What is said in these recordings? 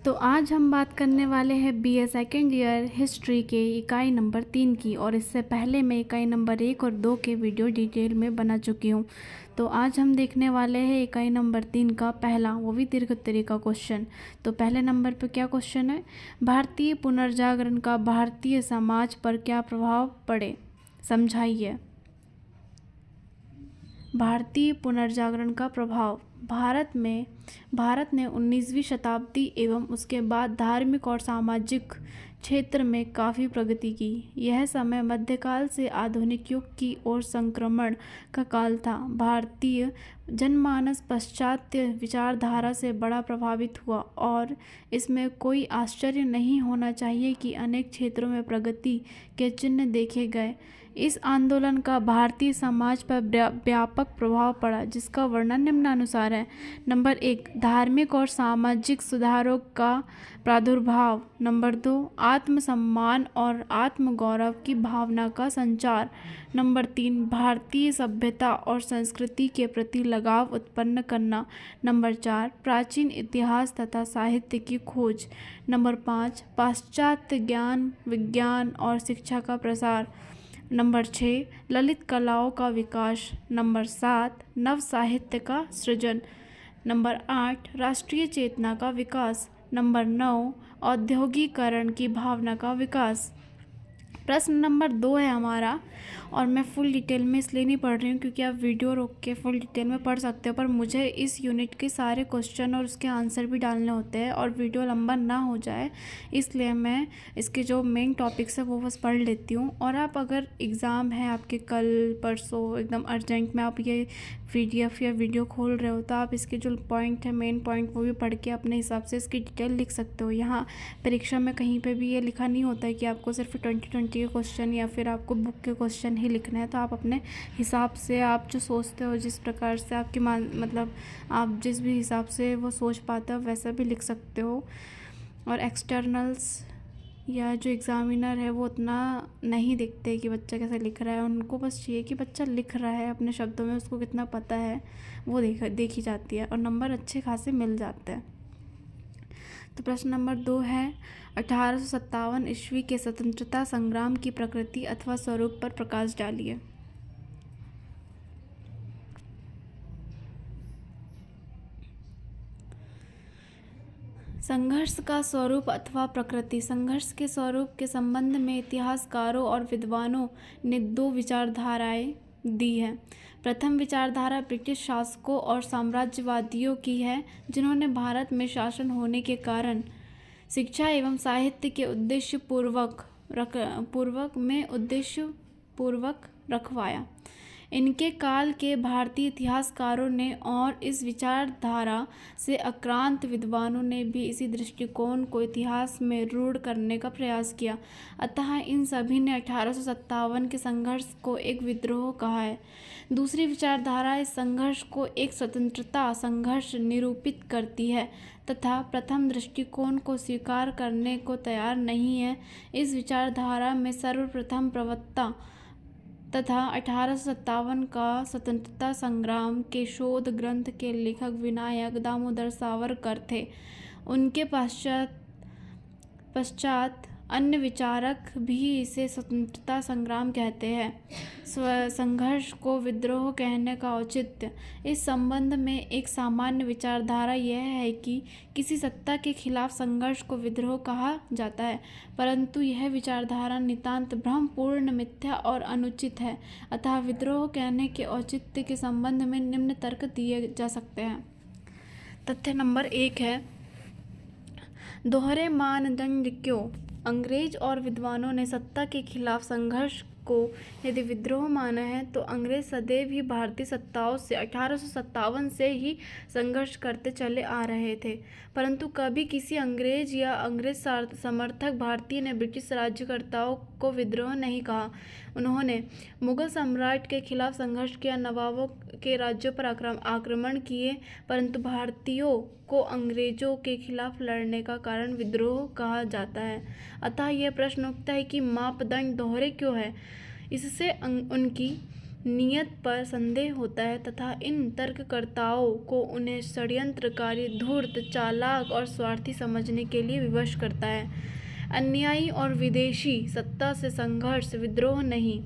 तो आज हम बात करने वाले हैं बीए सेकेंड ईयर हिस्ट्री के इकाई नंबर 3 की। और इससे पहले मैं इकाई नंबर 1 और 2 के वीडियो डिटेल में बना चुकी हूँ। तो आज हम देखने वाले हैं इकाई नंबर 3 का पहला, वो भी दीर्घोत्तरी का क्वेश्चन। तो पहले नंबर पर क्या क्वेश्चन है? भारतीय पुनर्जागरण का भारतीय समाज पर क्या प्रभाव पड़े, समझाइए। भारतीय पुनर्जागरण का प्रभाव। भारत ने 19वीं शताब्दी एवं उसके बाद धार्मिक और सामाजिक क्षेत्र में काफ़ी प्रगति की। यह समय मध्यकाल से आधुनिक युग की ओर संक्रमण का काल था। भारतीय जनमानस पाश्चात्य विचारधारा से बड़ा प्रभावित हुआ और इसमें कोई आश्चर्य नहीं होना चाहिए कि अनेक क्षेत्रों में प्रगति के चिन्ह देखे गए। इस आंदोलन का भारतीय समाज पर व्यापक प्रभाव पड़ा, जिसका वर्णन निम्नानुसार है। नंबर 1, धार्मिक और सामाजिक सुधारों का प्रादुर्भाव। नंबर 2, आत्मसम्मान और आत्मगौरव की भावना का संचार। नंबर 3, भारतीय सभ्यता और संस्कृति के प्रति लगाव उत्पन्न करना। नंबर 4, प्राचीन इतिहास तथा साहित्य की खोज। नंबर 5, पाश्चात्य ज्ञान, विज्ञान और शिक्षा का प्रसार। नंबर 6, ललित कलाओं का विकास। नंबर 7, नव साहित्य का सृजन। नंबर 8, राष्ट्रीय चेतना का विकास। नंबर 9, औद्योगिकरण की भावना का विकास। प्रश्न नंबर 2 है हमारा, और मैं फुल डिटेल में इसलिए नहीं पढ़ रही हूँ क्योंकि आप वीडियो रोक के फुल डिटेल में पढ़ सकते हो, पर मुझे इस यूनिट के सारे क्वेश्चन और उसके आंसर भी डालने होते हैं और वीडियो लंबा ना हो जाए, इसलिए मैं इसके जो मेन टॉपिक्स है वो बस पढ़ लेती हूँ। और आप अगर एग्ज़ाम है आपके कल परसों एकदम अर्जेंट में आप ये PDF या वीडियो खोल रहे हो, तो आप इसके जो पॉइंट है, मेन पॉइंट, वो भी पढ़ के अपने हिसाब से इसकी डिटेल लिख सकते हो। यहाँ परीक्षा में कहीं पे भी ये लिखा नहीं होता है कि आपको सिर्फ 2020 के क्वेश्चन या फिर आपको बुक के क्वेश्चन ही लिखना है। तो आप अपने हिसाब से, आप जो सोचते हो, जिस प्रकार से आपकी मतलब आप जिस भी हिसाब से वो सोच पाते हो वैसा भी लिख सकते हो। और एक्सटर्नल्स या जो एग्ज़ामिनर है वो उतना नहीं देखते कि बच्चा कैसे लिख रहा है, उनको बस चाहिए कि बच्चा लिख रहा है अपने शब्दों में, उसको कितना पता है वो देखी जाती है और नंबर अच्छे खासे मिल जाते हैं। तो प्रश्न नंबर 2 है, 1857 ईस्वी के स्वतंत्रता संग्राम की प्रकृति अथवा स्वरूप पर प्रकाश डालिए। संघर्ष का स्वरूप अथवा प्रकृति। संघर्ष के स्वरूप के संबंध में इतिहासकारों और विद्वानों ने 2 विचारधाराएं दी है। प्रथम विचारधारा ब्रिटिश शासकों और साम्राज्यवादियों की है, जिन्होंने भारत में शासन होने के कारण शिक्षा एवं साहित्य के उद्देश्य पूर्वक रखवाया। इनके काल के भारतीय इतिहासकारों ने और इस विचारधारा से आक्रांत विद्वानों ने भी इसी दृष्टिकोण को इतिहास में रूढ़ करने का प्रयास किया। अतः इन सभी ने 1857 के संघर्ष को एक विद्रोह कहा है। दूसरी विचारधारा इस संघर्ष को एक स्वतंत्रता संघर्ष निरूपित करती है तथा प्रथम दृष्टिकोण को स्वीकार करने को तैयार नहीं है। इस विचारधारा में सर्वप्रथम प्रवक्ता तथा 1857 का स्वतंत्रता संग्राम के शोध ग्रंथ के लेखक विनायक दामोदर सावरकर थे। उनके पश्चात अन्य विचारक भी इसे स्वतंत्रता संग्राम कहते हैं। संघर्ष को विद्रोह कहने का औचित्य। इस संबंध में एक सामान्य विचारधारा यह है कि किसी सत्ता के खिलाफ संघर्ष को विद्रोह कहा जाता है, परंतु यह विचारधारा नितांत भ्रमपूर्ण, मिथ्या और अनुचित है। अतः विद्रोह कहने के औचित्य के संबंध में निम्न तर्क दिए जा सकते हैं। तथ्य नंबर 1 है, दोहरे मानदंड क्यों? अंग्रेज और विद्वानों ने सत्ता के खिलाफ संघर्ष को यदि विद्रोह माना है, तो अंग्रेज सदैव ही भारतीय सत्ताओं से 1857 से ही संघर्ष करते चले आ रहे थे, परंतु कभी किसी अंग्रेज या अंग्रेज समर्थक भारतीय ने ब्रिटिश राज्यकर्ताओं को विद्रोह नहीं कहा। उन्होंने मुगल सम्राट के खिलाफ संघर्ष किया, नवाबों के राज्यों पर आक्रमण किए, परंतु भारतीयों को अंग्रेजों के खिलाफ लड़ने का कारण विद्रोह कहा जाता है। अतः यह प्रश्न उठता है कि मापदंड दोहरे क्यों है? इससे उनकी नियत पर संदेह होता है तथा इन तर्ककर्ताओं को उन्हें षड्यंत्रकारी, धूर्त, चालाक और स्वार्थी समझने के लिए विवश करता है। अन्यायी और विदेशी सत्ता से संघर्ष, विद्रोह नहीं।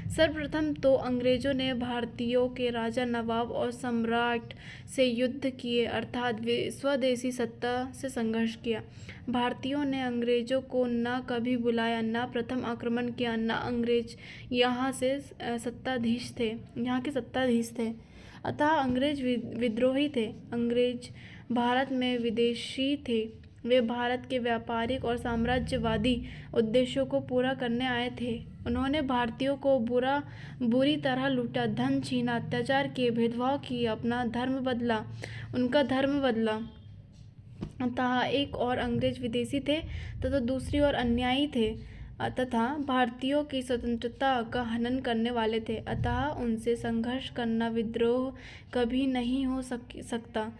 सर्वप्रथम तो अंग्रेजों ने भारतीयों के राजा, नवाब और सम्राट से युद्ध किए, अर्थात स्वदेशी सत्ता से संघर्ष किया। भारतीयों ने अंग्रेजों को न कभी बुलाया, न प्रथम आक्रमण किया, न अंग्रेज यहाँ के सत्ताधीश थे। अतः अंग्रेज विद्रोही थे। अंग्रेज भारत में विदेशी थे। वे भारत के व्यापारिक और साम्राज्यवादी उद्देश्यों को पूरा करने आए थे। उन्होंने भारतीयों को बुरी तरह लूटा, धन छीना, अत्याचार किए, भेदभाव किए, उनका धर्म बदला। अतः एक और अंग्रेज विदेशी थे तथा दूसरी ओर अन्यायी थे तथा भारतीयों की स्वतंत्रता का हनन करने वाले थे। अतः उनसे संघर्ष करना विद्रोह कभी नहीं हो सकता।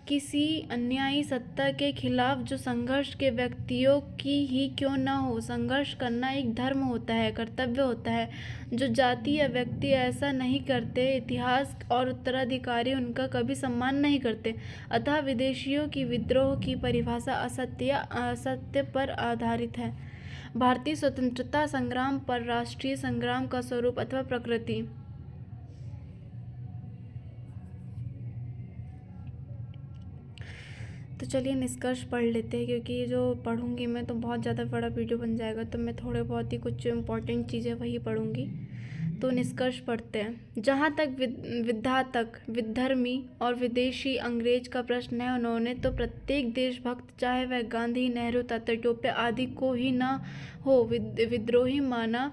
किसी अन्यायी सत्ता के खिलाफ जो संघर्ष के व्यक्तियों की ही क्यों न हो, संघर्ष करना एक धर्म होता है, कर्तव्य होता है। जो जाति या व्यक्ति ऐसा नहीं करते, इतिहास और उत्तराधिकारी उनका कभी सम्मान नहीं करते। अतः विदेशियों की विद्रोह की परिभाषा असत्य पर आधारित है। भारतीय स्वतंत्रता संग्राम पर राष्ट्रीय संग्राम का स्वरूप अथवा प्रकृति। तो चलिए निष्कर्ष पढ़ लेते हैं, क्योंकि ये जो पढ़ूंगी मैं तो बहुत ज़्यादा बड़ा वीडियो बन जाएगा, तो मैं थोड़े बहुत ही कुछ इम्पोर्टेंट चीज़ें वही पढ़ूंगी। तो निष्कर्ष पढ़ते हैं। जहाँ तक विधातक, विधर्मी और विदेशी अंग्रेज का प्रश्न है, उन्होंने तो प्रत्येक देशभक्त, चाहे वह गांधी, नेहरू, तात्या टोपे आदि को ही न हो, विद्रोही माना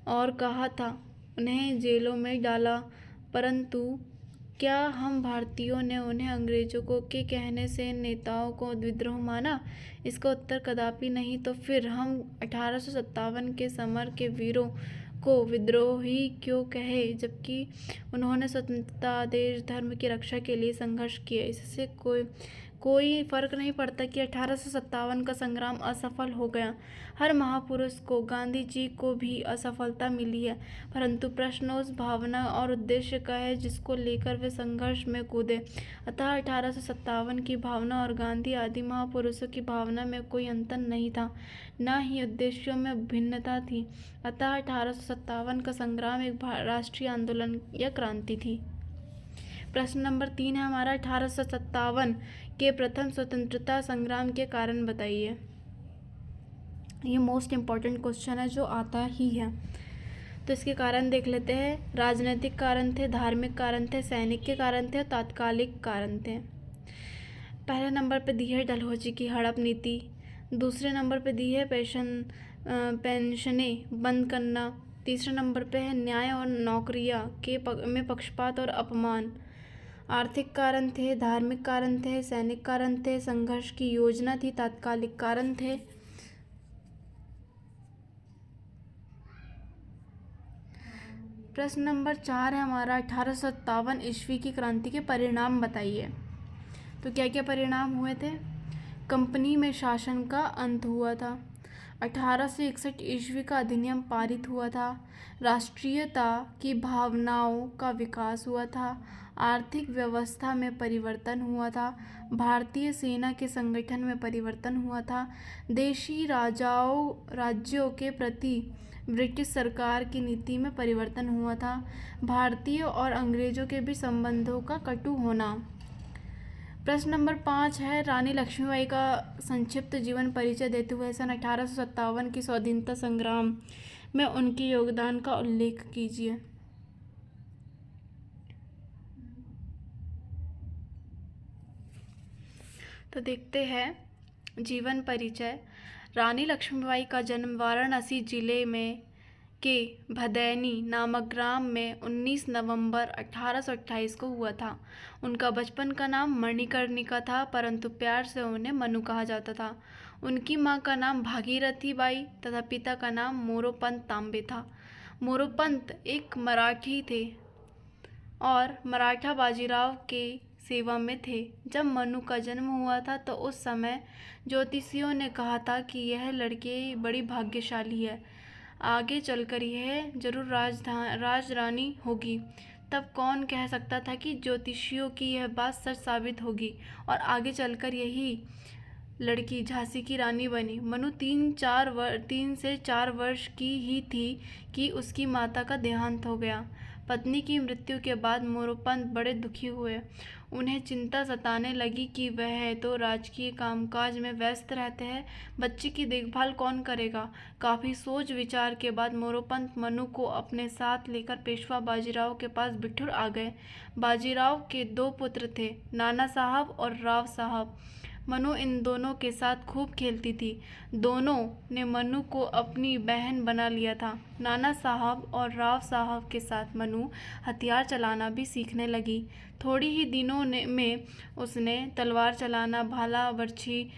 और कहा था, उन्हें जेलों में डाला। परंतु क्या हम भारतीयों ने उन्हें अंग्रेजों के कहने से नेताओं को विद्रोह माना? इसका उत्तर कदापि नहीं। तो फिर हम 1857 के समर के वीरों को विद्रोही क्यों कहे, जबकि उन्होंने स्वतंत्रता, देश, धर्म की रक्षा के लिए संघर्ष किया? इससे कोई फर्क नहीं पड़ता कि 1857 का संग्राम असफल हो गया। हर महापुरुष को, गांधी जी को भी असफलता मिली है, परंतु प्रश्न उस भावना और उद्देश्य का है जिसको लेकर वे संघर्ष में कूदे। अतः 1857 की भावना और गांधी आदि महापुरुषों की भावना में कोई अंतर नहीं था, न ही उद्देश्यों में भिन्नता थी। अतः 1857 का संग्राम एक राष्ट्रीय आंदोलन या क्रांति थी। प्रश्न नंबर 3 है हमारा, 1857 के प्रथम स्वतंत्रता संग्राम के कारण बताइए। ये मोस्ट इम्पॉर्टेंट क्वेश्चन है जो आता ही है। तो इसके कारण देख लेते हैं। राजनीतिक कारण थे, धार्मिक कारण थे, सैनिक के कारण थे, तात्कालिक कारण थे। पहले नंबर पे दी है डलहौजी की हड़प नीति। दूसरे नंबर पे दी है पेंशनें बंद करना। तीसरे नंबर पे है न्याय और नौकरियां में पक्षपात और अपमान। आर्थिक कारण थे, धार्मिक कारण थे, सैनिक कारण थे, संघर्ष की योजना थी, तात्कालिक कारण थे। प्रश्न नंबर 4 है हमारा, 1857 ईस्वी की क्रांति के परिणाम बताइए। तो क्या क्या परिणाम हुए थे? कंपनी में शासन का अंत हुआ था। 1861 ईस्वी का अधिनियम पारित हुआ था। राष्ट्रीयता की भावनाओं का विकास हुआ था। आर्थिक व्यवस्था में परिवर्तन हुआ था। भारतीय सेना के संगठन में परिवर्तन हुआ था। देशी राज्यों के प्रति ब्रिटिश सरकार की नीति में परिवर्तन हुआ था। भारतीय और अंग्रेजों के बीच संबंधों का कटु होना। प्रश्न नंबर 5 है, रानी लक्ष्मीबाई का संक्षिप्त जीवन परिचय देते हुए सन 1857 की स्वाधीनता संग्राम में उनके योगदान का उल्लेख कीजिए। तो देखते हैं जीवन परिचय। रानी लक्ष्मीबाई का जन्म वाराणसी जिले में के भदैनी नामक ग्राम में 19 नवंबर 1828 को हुआ था। उनका बचपन का नाम मणिकर्णिका था, परंतु प्यार से उन्हें मनु कहा जाता था। उनकी मां का नाम भागीरथी बाई तथा पिता का नाम मोरोपंत तांबे था। मोरोपंत एक मराठी थे और मराठा बाजीराव के सेवा में थे। जब मनु का जन्म हुआ था तो उस समय ज्योतिषियों ने कहा था कि यह लड़की बड़ी भाग्यशाली है। आगे चलकर यह जरूर राजरानी होगी। तब कौन कह सकता था कि ज्योतिषियों की यह बात सच साबित होगी और आगे चलकर यही लड़की झांसी की रानी बनी। मनु 3 से 4 वर्ष की ही थी कि उसकी माता का देहांत हो गया। पत्नी की मृत्यु के बाद मोरोपंत बड़े दुखी हुए। उन्हें चिंता सताने लगी कि वह तो राजकीय कामकाज में व्यस्त रहते हैं, बच्चे की देखभाल कौन करेगा। काफ़ी सोच विचार के बाद मोरोपंत मनु को अपने साथ लेकर पेशवा बाजीराव के पास बिठूर आ गए। बाजीराव के 2 पुत्र थे, नाना साहब और राव साहब। मनु इन दोनों के साथ खूब खेलती थी। दोनों ने मनु को अपनी बहन बना लिया था। नाना साहब और राव साहब के साथ मनु हथियार चलाना भी सीखने लगी। थोड़ी ही दिनों में उसने तलवार चलाना, भाला बर्छी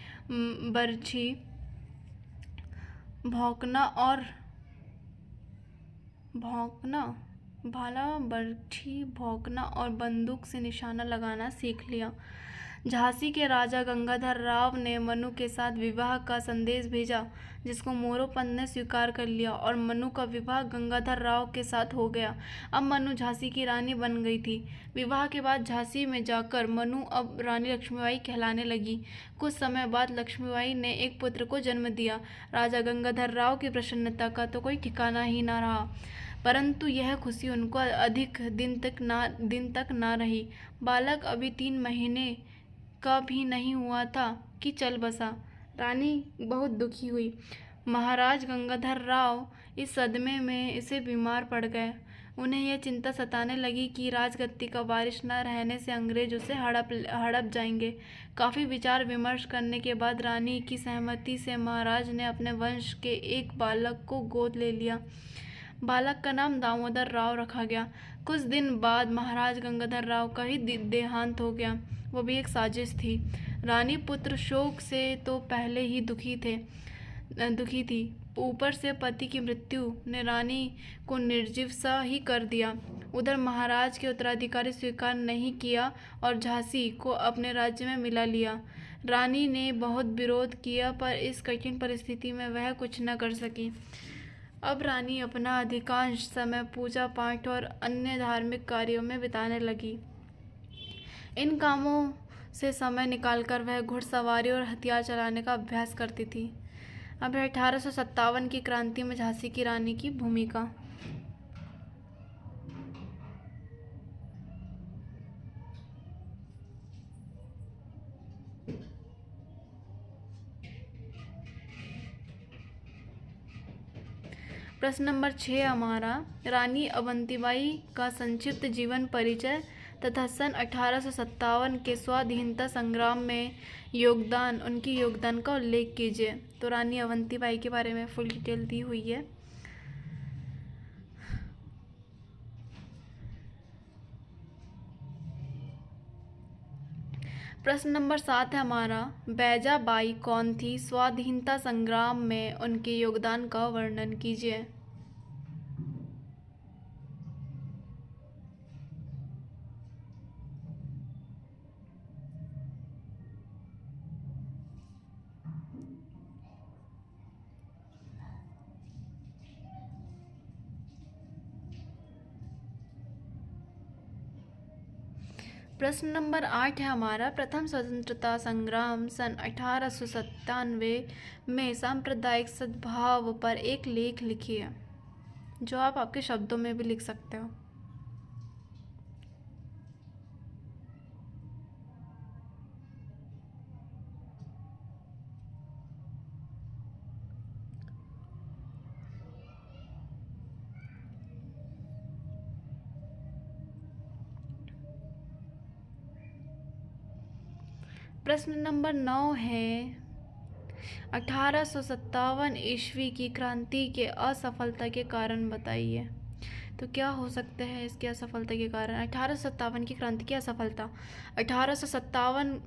भौंकना और बंदूक से निशाना लगाना सीख लिया। झांसी के राजा गंगाधर राव ने मनु के साथ विवाह का संदेश भेजा, जिसको मोरोपंत ने स्वीकार कर लिया और मनु का विवाह गंगाधर राव के साथ हो गया। अब मनु झांसी की रानी बन गई थी। विवाह के बाद झांसी में जाकर मनु अब रानी लक्ष्मीबाई कहलाने लगी। कुछ समय बाद लक्ष्मीबाई ने एक पुत्र को जन्म दिया। राजा गंगाधर राव की प्रसन्नता का तो कोई ठिकाना ही न रहा, परंतु यह खुशी उनको अधिक दिन तक ना रही। बालक अभी 3 महीने का भी नहीं हुआ था कि चल बसा। रानी बहुत दुखी हुई। महाराज गंगाधर राव इस सदमे में इसे बीमार पड़ गए। उन्हें यह चिंता सताने लगी कि राजगद्दी का वारिस न रहने से अंग्रेज उसे हड़प जाएंगे। काफ़ी विचार विमर्श करने के बाद रानी की सहमति से महाराज ने अपने वंश के एक बालक को गोद ले लिया। बालक का नाम दामोदर राव रखा गया। कुछ दिन बाद महाराज गंगाधर राव का ही देहांत हो गया। वो भी एक साजिश थी। रानी पुत्र शोक से तो पहले ही दुखी थी, ऊपर से पति की मृत्यु ने रानी को निर्जीव सा ही कर दिया। उधर महाराज के उत्तराधिकारी स्वीकार नहीं किया और झांसी को अपने राज्य में मिला लिया। रानी ने बहुत विरोध किया, पर इस कठिन परिस्थिति में वह कुछ न कर सकी। अब रानी अपना अधिकांश समय पूजा पाठ और अन्य धार्मिक कार्यों में बिताने लगी। इन कामों से समय निकालकर वह घुड़सवारी और हथियार चलाने का अभ्यास करती थी। अब 1857 की क्रांति में झांसी की रानी की भूमिका। प्रश्न नंबर 6 हमारा, रानी अवंतीबाई का संक्षिप्त जीवन परिचय तथा सन 1857 के स्वाधीनता संग्राम में उनकी योगदान का उल्लेख कीजिए। तो रानी अवंतीबाई के बारे में फुल डिटेल दी हुई है। प्रश्न नंबर 7 है हमारा, बैजाबाई कौन थी? स्वाधीनता संग्राम में उनके योगदान का वर्णन कीजिए। प्रश्न नंबर 8 है हमारा, प्रथम स्वतंत्रता संग्राम सन 1897 में सांप्रदायिक सद्भाव पर एक लेख लिखिए, जो आप आपके शब्दों में भी लिख सकते हो। प्रश्न नंबर 9 है, 1857 ईस्वी की क्रांति के असफलता के कारण बताइए। तो क्या हो सकते हैं इसकी असफलता के कारण? 1857 की क्रांति की असफलता। 1857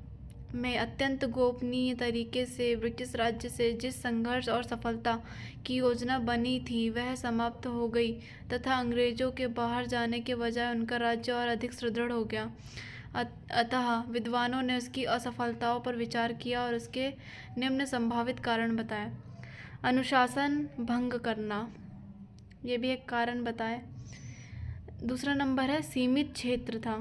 में अत्यंत गोपनीय तरीके से ब्रिटिश राज्य से जिस संघर्ष और सफलता की योजना बनी थी वह समाप्त हो गई तथा अंग्रेजों के बाहर जाने के बजाय उनका राज्य और अधिक सुदृढ़ हो गया। अतः विद्वानों ने उसकी असफलताओं पर विचार किया और उसके निम्न संभावित कारण बताए। अनुशासन भंग करना, ये भी एक कारण बताए। दूसरा नंबर है सीमित क्षेत्र था।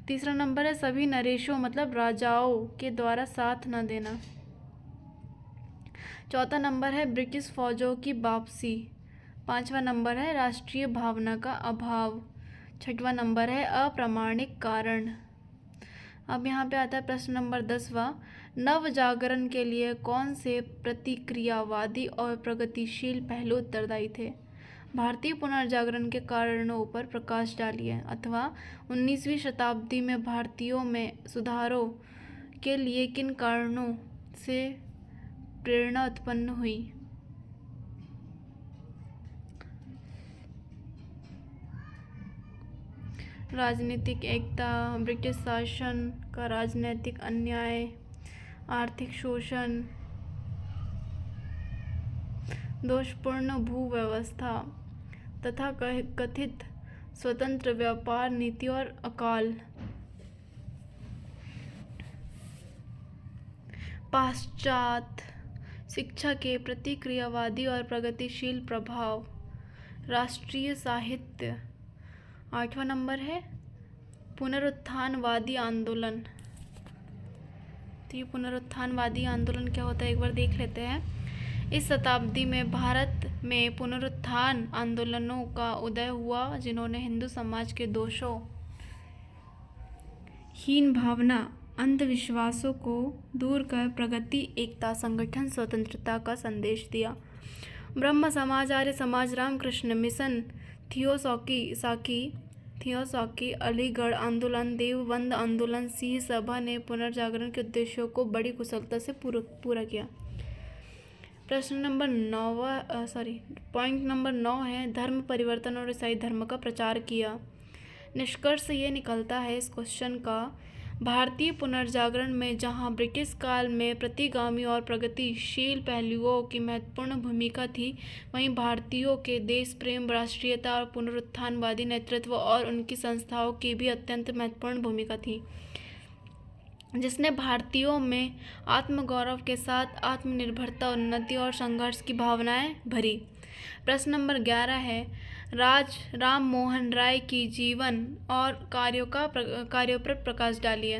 तीसरा नंबर है सभी नरेशों मतलब राजाओं के द्वारा साथ न देना। चौथा नंबर है ब्रिटिश फौजों की वापसी। पांचवा नंबर है राष्ट्रीय भावना का अभाव। छठवां नंबर है अप्रामाणिक कारण। अब यहाँ पे आता है प्रश्न नंबर 10वां। नव जागरण के लिए कौन से प्रतिक्रियावादी और प्रगतिशील पहलू उत्तरदायी थे? भारतीय पुनर्जागरण के कारणों पर प्रकाश डालिए, अथवा 19वीं शताब्दी में भारतीयों में सुधारों के लिए किन कारणों से प्रेरणा उत्पन्न हुई? राजनीतिक एकता, ब्रिटिश शासन का राजनीतिक अन्याय, आर्थिक शोषण, दोषपूर्ण भूव्यवस्था तथा कथित स्वतंत्र व्यापार नीति और अकाल। पाश्चात शिक्षा के प्रतिक्रियावादी और प्रगतिशील प्रभाव। राष्ट्रीय साहित्य। आठवां नंबर है पुनरुत्थानवादी आंदोलन। तो ये पुनरुत्थानवादी आंदोलन क्या होता है एक बार देख लेते हैं। इस शताब्दी में भारत में पुनरुत्थान आंदोलनों का उदय हुआ जिन्होंने हिंदू समाज के दोषों, हीन भावना, अंधविश्वासों को दूर कर प्रगति, एकता, संगठन, स्वतंत्रता का संदेश दिया। ब्रह्म समाज, आर्य समाज, रामकृष्ण मिशन, थियोसॉफी, अलीगढ़ आंदोलन, देवबंद आंदोलन, सिंह सभा ने पुनर्जागरण के उद्देश्यों को बड़ी कुशलता से पूरा किया। प्रश्न नंबर 9 पॉइंट नंबर 9 है धर्म परिवर्तन और ईसाई धर्म का प्रचार किया। निष्कर्ष ये निकलता है इस क्वेश्चन का, भारतीय पुनर्जागरण में जहां ब्रिटिश काल में प्रतिगामी और प्रगतिशील पहलुओं की महत्वपूर्ण भूमिका थी, वहीं भारतीयों के देश प्रेम, राष्ट्रीयता और पुनरुत्थानवादी नेतृत्व और उनकी संस्थाओं की भी अत्यंत महत्वपूर्ण भूमिका थी, जिसने भारतीयों में आत्मगौरव के साथ आत्मनिर्भरता, उन्नति और संघर्ष की भावनाएं भरी। प्रश्न नंबर 11 है राम मोहन राय की जीवन और कार्यों पर प्रकाश डालिए।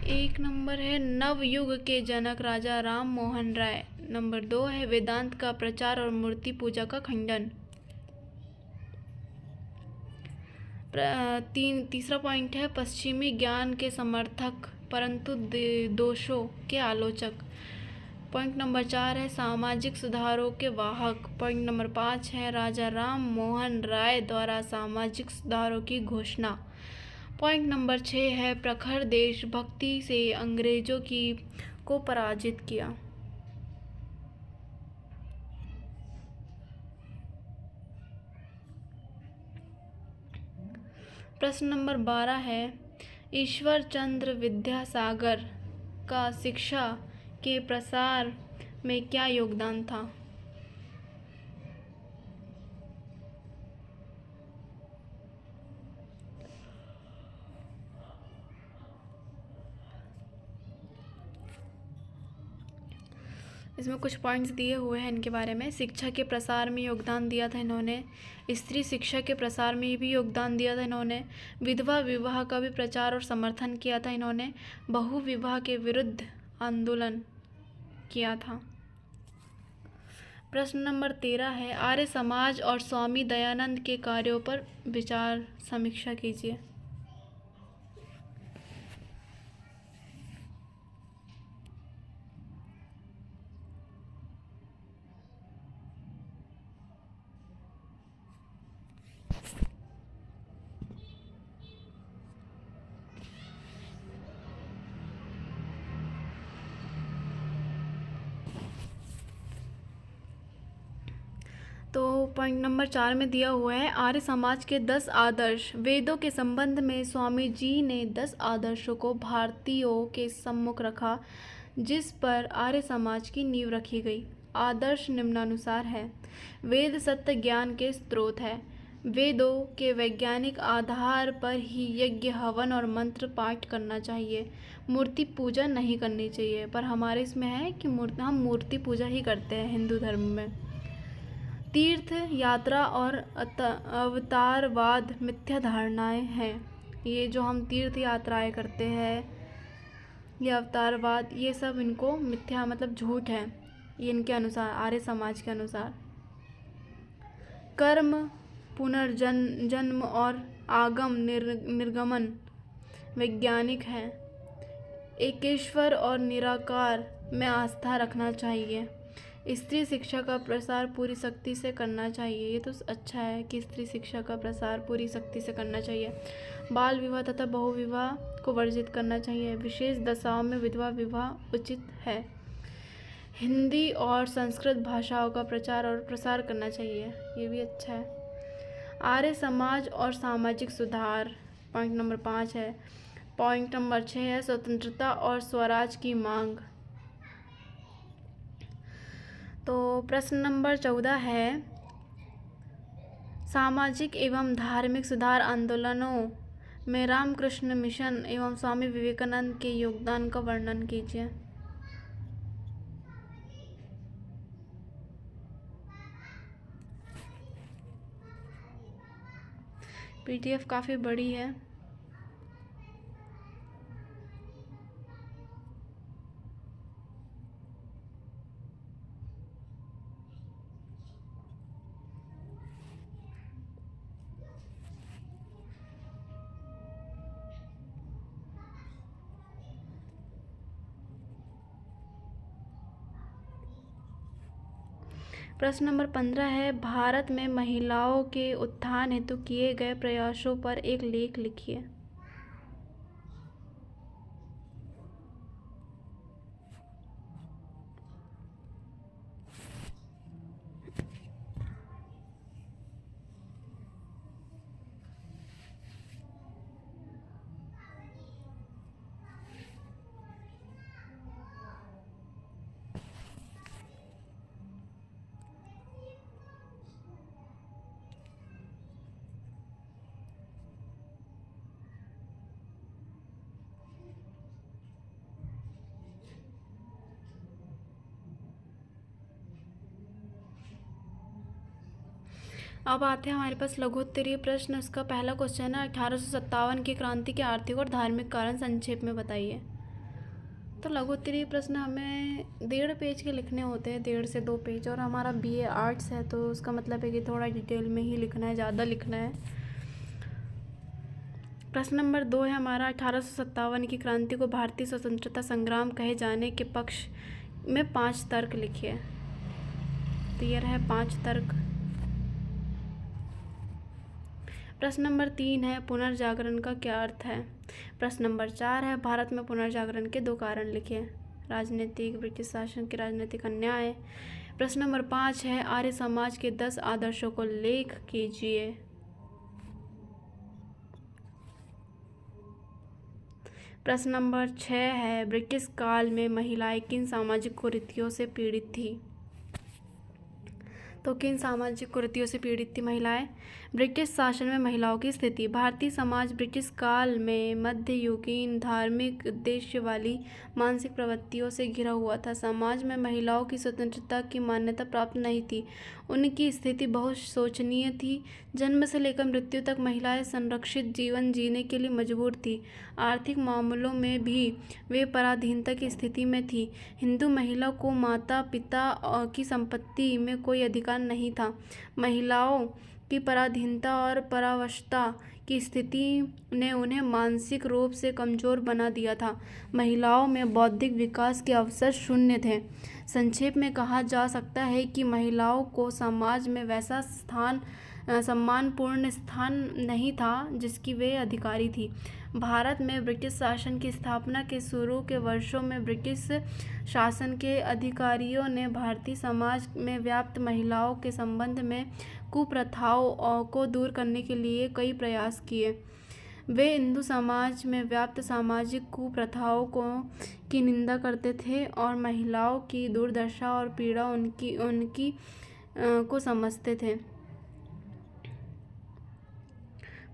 एक नंबर है नवयुग के जनक राजा राम मोहन राय। नंबर 2 है वेदांत का प्रचार और मूर्ति पूजा का खंडन। तीसरा पॉइंट है पश्चिमी ज्ञान के समर्थक परंतु दोषों के आलोचक। पॉइंट नंबर 4 है सामाजिक सुधारों के वाहक। पॉइंट नंबर 5 है राजा राम मोहन राय द्वारा सामाजिक सुधारों की घोषणा। पॉइंट नंबर 6 है प्रखर देशभक्ति से अंग्रेजों को पराजित किया। प्रश्न नंबर 12 है ईश्वर चंद्र विद्यासागर का शिक्षा के प्रसार में क्या योगदान था? इसमें कुछ पॉइंट्स दिए हुए हैं इनके बारे में। शिक्षा के प्रसार में योगदान दिया था इन्होंने, स्त्री शिक्षा के प्रसार में भी योगदान दिया था इन्होंने, विधवा विवाह का भी प्रचार और समर्थन किया था इन्होंने, बहु विवाह के विरुद्ध आंदोलन किया था। प्रश्न नंबर 13 है आर्य समाज और स्वामी दयानंद के कार्यों पर विचार समीक्षा कीजिए। तो पॉइंट नंबर 4 में दिया हुआ है आर्य समाज के 10 आदर्श। वेदों के संबंध में स्वामी जी ने 10 आदर्शों को भारतीयों के सम्मुख रखा, जिस पर आर्य समाज की नींव रखी गई। आदर्श निम्नानुसार है। वेद सत्य ज्ञान के स्रोत है। वेदों के वैज्ञानिक आधार पर ही यज्ञ, हवन और मंत्र पाठ करना चाहिए। मूर्ति पूजा नहीं करनी चाहिए, पर हमारे इसमें है कि हम मूर्ति पूजा ही करते हैं हिंदू धर्म में। तीर्थ यात्रा और अवतारवाद मिथ्या धारणाएं हैं। ये जो हम तीर्थ यात्राएं करते हैं, ये अवतारवाद, ये सब इनको मिथ्या मतलब झूठ है, ये इनके अनुसार, आर्य समाज के अनुसार। कर्म, पुनर्जन्म और आगम निर्गमन वैज्ञानिक है। एकेश्वर और निराकार में आस्था रखना चाहिए। स्त्री शिक्षा का प्रसार पूरी शक्ति से करना चाहिए। ये तो अच्छा है कि स्त्री शिक्षा का प्रसार पूरी शक्ति से करना चाहिए। बाल विवाह तथा बहुविवाह को वर्जित करना चाहिए। विशेष दशाओं में विधवा विवाह उचित है। हिंदी और संस्कृत भाषाओं का प्रचार और प्रसार करना चाहिए, ये भी अच्छा है। आर्य समाज और सामाजिक सुधार पॉइंट नंबर 5 है। पॉइंट नंबर 6 है स्वतंत्रता और स्वराज की मांग। तो प्रश्न नंबर 14 है सामाजिक एवं धार्मिक सुधार आंदोलनों में रामकृष्ण मिशन एवं स्वामी विवेकानंद के योगदान का वर्णन कीजिए। पीडीएफ काफ़ी बड़ी है। प्रश्न नंबर 15 है भारत में महिलाओं के उत्थान हेतु किए गए प्रयासों पर एक लेख लिखिए। अब आते हैं हमारे पास लघुत्तरीय प्रश्न। इसका पहला क्वेश्चन है 1857 की क्रांति के आर्थिक और धार्मिक कारण संक्षेप में बताइए। तो लघुत्तरीय प्रश्न हमें 1.5 पेज के लिखने होते हैं, 1.5 से 2 पेज, और हमारा बीए आर्ट्स है तो उसका मतलब है कि थोड़ा डिटेल में ही लिखना है, ज़्यादा लिखना है। प्रश्न नंबर 2 है हमारा 1857 की क्रांति को भारतीय स्वतंत्रता संग्राम कहे जाने के पक्ष में 5 तर्क लिखिए। तो ये रहे 5 तर्क। प्रश्न नंबर 3 है पुनर्जागरण का क्या अर्थ है। प्रश्न नंबर 4 है भारत में पुनर्जागरण के 2 कारण लिखिए। राजनीतिक, ब्रिटिश शासन के राजनीतिक अन्याय। प्रश्न नंबर 5 है आर्य समाज के 10 आदर्शों को लेख कीजिए। प्रश्न नंबर 6 है ब्रिटिश काल में महिलाएं किन सामाजिक कुरीतियों से पीड़ित थी। तो किन सामाजिक कुरीतियों से पीड़ित थी महिलाएं। ब्रिटिश शासन में महिलाओं की स्थिति। भारतीय समाज ब्रिटिश काल में मध्ययुगीन धार्मिक उद्देश्य वाली मानसिक प्रवृत्तियों से घिरा हुआ था। समाज में महिलाओं की स्वतंत्रता की मान्यता प्राप्त नहीं थी। उनकी स्थिति बहुत शोचनीय थी। जन्म से लेकर मृत्यु तक महिलाएं संरक्षित जीवन जीने के लिए मजबूर थी। आर्थिक मामलों में भी वे पराधीनता की स्थिति में थी। हिंदू महिला को माता पिता की संपत्ति में कोई अधिकार नहीं था। महिलाओं की पराधीनता और परावशता की स्थिति ने उन्हें मानसिक रूप से कमजोर बना दिया था। महिलाओं में बौद्धिक विकास के अवसर शून्य थे। संक्षेप में कहा जा सकता है कि महिलाओं को समाज में वैसा सम्मानपूर्ण स्थान नहीं था जिसकी वे अधिकारी थी। भारत में ब्रिटिश शासन की स्थापना के शुरू के वर्षों में ब्रिटिश शासन के अधिकारियों ने भारतीय समाज में व्याप्त महिलाओं के संबंध में कुप्रथाओं को दूर करने के लिए कई प्रयास किए। वे हिंदू समाज में व्याप्त सामाजिक कुप्रथाओं की निंदा करते थे और महिलाओं की दुर्दशा और पीड़ा उनकी को समझते थे।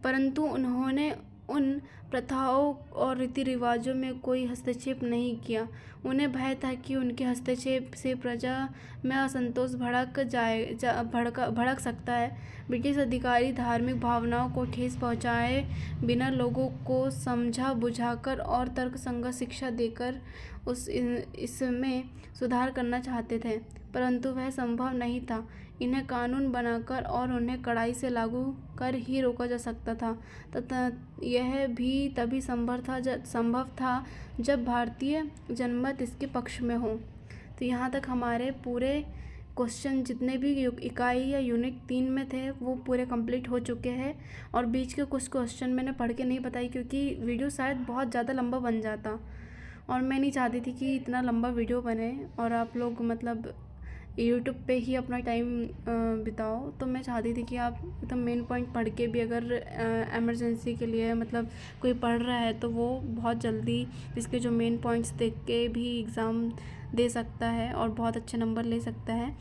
परंतु उन्होंने उन प्रथाओं और रीति रिवाजों में कोई हस्तक्षेप नहीं किया। उन्हें भय था कि उनके हस्तक्षेप से प्रजा में असंतोष भड़क सकता है। ब्रिटिश अधिकारी धार्मिक भावनाओं को ठेस पहुंचाए बिना लोगों को समझा बुझाकर और तर्कसंगत शिक्षा देकर इसमें सुधार करना चाहते थे, परंतु वह संभव नहीं था। इन्हें कानून बनाकर और उन्हें कड़ाई से लागू कर ही रोका जा सकता था, तथा यह भी तभी संभव था जब भारतीय जनमत इसके पक्ष में हो। तो यहाँ तक हमारे पूरे क्वेश्चन जितने भी इकाई या यूनिट 3 में थे वो पूरे कंप्लीट हो चुके हैं। और बीच के कुछ क्वेश्चन मैंने पढ़ के नहीं बताई क्योंकि वीडियो शायद बहुत ज़्यादा लंबा बन जाता, और मैं नहीं चाहती थी कि इतना लंबा वीडियो बने और आप लोग मतलब यूट्यूब पे ही अपना टाइम बिताओ। तो मैं चाहती थी कि आप एकदम मेन पॉइंट पढ़ के भी, अगर एमरजेंसी के लिए मतलब कोई पढ़ रहा है तो वो बहुत जल्दी इसके जो मेन पॉइंट्स देख के भी एग्ज़ाम दे सकता है और बहुत अच्छे नंबर ले सकता है।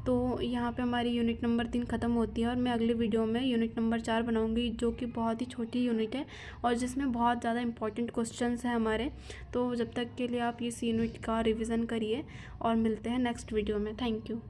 तो यहाँ पे हमारी यूनिट नंबर 3 ख़त्म होती है और मैं अगले वीडियो में यूनिट नंबर 4 बनाऊँगी, जो कि बहुत ही छोटी यूनिट है और जिसमें बहुत ज़्यादा इंपॉर्टेंट क्वेश्चंस हैं हमारे। तो जब तक के लिए आप इस यूनिट का रिवीजन करिए और मिलते हैं नेक्स्ट वीडियो में। Thank you.